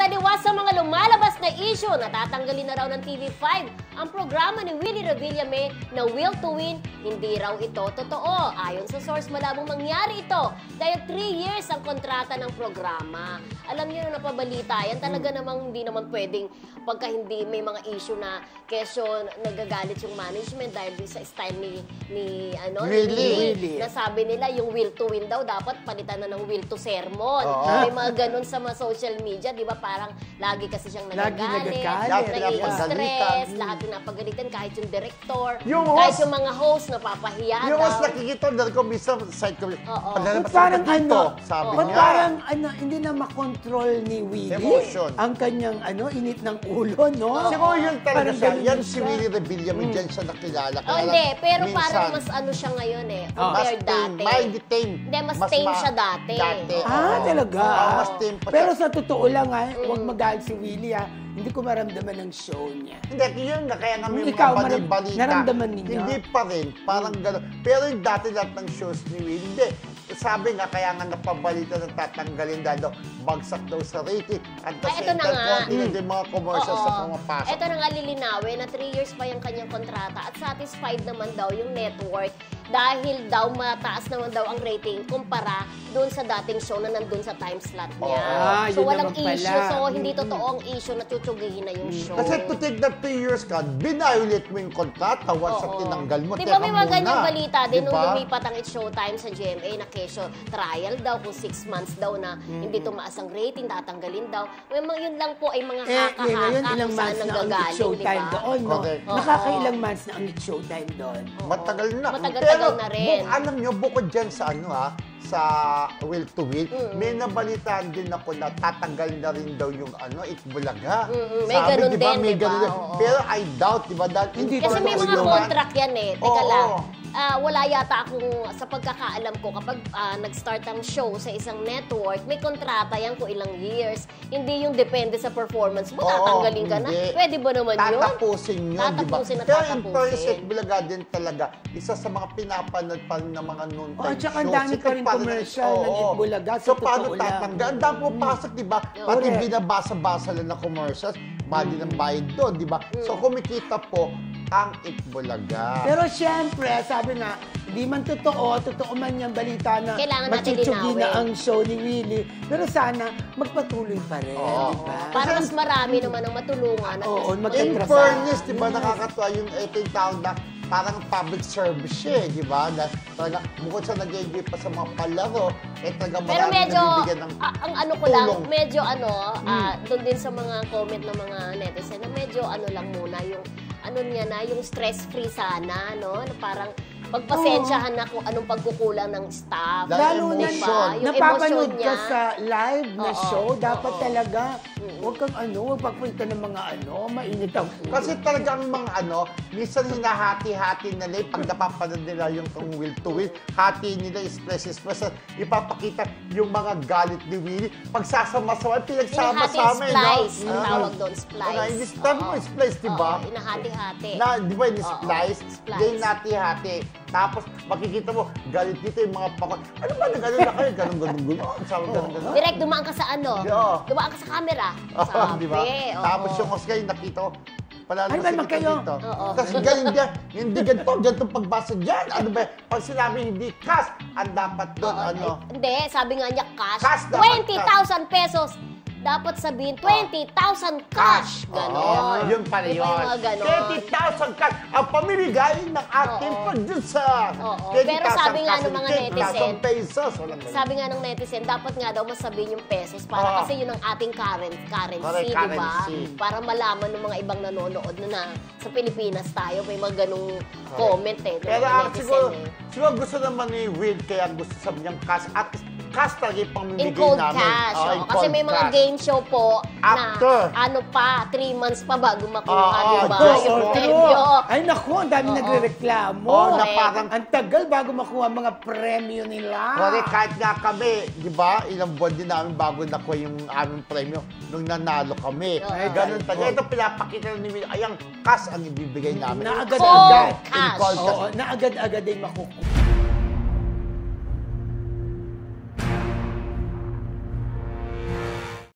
Taliwas sa mga lumalabas na issue, natatanggalin na raw ng TV5 ang programa ni Willie Revillame na Will to Win. Hindi raw ito totoo. Ayon sa source, malabong mangyari ito dahil 3 years ang kontrata ng programa. Alam niyo na napabalita yan, talaga namang hindi naman pwedeng pagka hindi may mga issue na kesyo nagagalit yung management dahil sa style ni Willie. Nasabi nila yung Will to Win daw dapat palitan na ng Will to Sermon. May mga ganun sa mga social media, di ba? Parang lagi kasi siyang nagagalit, nai-stress, lahat pinapagalitan, kahit yung director, kahit yung mga host napapahiya daw. Yung host nakikita, dahil ko minsan side ko, parang sabi niya. Parang hindi na makontrol ni Willie ang kanyang init ng ulo, no? Siguro yun talaga siya. Yan si Willie Revillame, dyan siya nakilala. Hindi, pero parang mas siya ngayon compared dati. Hindi, mas tame siya dati. Talaga? Mas tame pa siya. Pero sa totoo lang, huwag magalit si Willie, hindi ko maramdaman ng show niya. Hindi, yun nga, kaya nga may Ikaw, mga balita. naramdaman ninyo? Hindi pa rin, parang gano'n. Pero yung dati lahat ng shows ni Willie, hindi. Sabi nga, kaya nga napabalita na tatanggalin dahil bagsak daw sa rating. At the same time, konti mga commercials sa pumapasok. Ito na nga lilinawin na 3 years pa yung kanyang kontrata at satisfied naman daw yung network dahil daw mataas naman daw ang rating kumpara doon sa dating show na nandun sa time slot niya. So walang issue. So hindi totoo ang issue na tutsugihin na yung show. Kasi to take that 3 years ka, binayulit mo yung kontrata once sa tinanggal mo. Di ba may mga ganyang balita din nung lumipat ang It's Showtime sa GMA na kesyo trial daw kung 6 months daw na hindi tumaas ang rating, tatanggalin daw. May mga yun lang po ay mga haka-haka ngayon, ilang kung saan months na ang It's nanggagaling, Showtime di ba? doon, no? Nakakailang months na ang It's Showtime doon. Matagal na. Matagal na rin. Alam nyo, bukod dyan sa sa Will to Win, may nabalitaan din ako na tatanggal na rin daw yung Itbulaga. May ganun diba, din, di ba? Pero I doubt, di ba? Kasi may mga contract yan Teka lang. Wala yata akong, sa pagkakaalam ko, kapag nag-start ang show sa isang network, may kontrata yan kung ilang years. Hindi yung depende sa performance mo, tatanggalin ka na. Pwede ba naman yun? Tatapusin yun, di ba? Tatapusin na Pero tatapusin. in fairness, Itbulaga din talaga, isa sa mga pinapanood pa rin ng mga noon-time shows. At saka ang dami pa rin commercial ng Itbulaga. So, paano tatanggal? Ang dami pumapasok, di ba? Pati binabasa-basa lang na commercials, bali ng bayad doon, di ba? So, kumikita po ang Itbulaga. Pero syempre, sabi nga, hindi man totoo man yung balita na machuchugi na ang show ni Willie. Pero sana, magpatuloy pa rin, di ba? Para mas marami naman ang matulungan. In fairness, di ba, nakakatuwa yung 18 taon na parang public service siya, di ba? Talaga, bukod sa nag-enjoy pa sa mga palaro, talaga pero medyo, nabibigyan ng ang ko lang, medyo doon din sa mga comment ng mga netizen, na medyo lang muna, yung yung stress-free sana, no? Na parang pagpasensyahan na kung anong pagkukulang ng staff. Lalo na yung napapanood emosyon niya. ka sa live na show, dapat talaga, huwag kang huwag pagpunta ng mga mainit ang ulo. Kasi talagang mga minsan hinahati-hati nila pag napapanood nila yung Will to Win, hati nila stress, ipapakita yung mga galit ni Willie. Pagsasama-sama, pinagsama-sama. Splice. Ang tawag doon, splice. Hindi splice, di ba? Hinahati-hati. Di ba, splice? Hinahati-hati. Tapos, makikita mo, galit dito yung mga pakot. Ano ba, nagano na kayo? Ganun. Sabi, ganun. Direct, dumaan ka sa dumaan ka sa camera. Sabi. Diba? Tapos yung Oscar, nakita ko, palalo naman kayo? Dito. Kasi hindi ganito pagbasa dyan. Ano ba, pag sinabi hindi cash, ang dapat doon, Hindi, sabi nga niya cash. 20,000 dapat pesos. Dapat sabihin, 20,000 cash. Ganon. Yun pala yun. 20,000 cash ang pamimigay ng ating producer. Pero sabi nga ng mga netizen, pesos. Sabi nga ng netizen, dapat nga daw masabihin yung pesos para kasi yun ang ating currency, di ba? Para malaman ng mga ibang nanonood na sa Pilipinas tayo, may mga ganong comment Pero siguro gusto naman ni Will, kaya gusto sabi niyang cash. At cash talaga yung pamimigay in cold namin. Cash. Kasi may mga game show po after. na 3 months pa bago makuha, di ba? Yung premyo. Ay naku, ang dami nagre-reklamo. Na parang ang tagal bago makuha mga premyo nila. Kahit nga kami, di ba, ilang buwan din namin bago nakuha yung aming premyo nung nanalo kami. Ganun talaga. Ito pinapakita ni Will, ay ang cash ang ibibigay namin. Na agad-agad. Cash. Na agad-agad ay makukuha.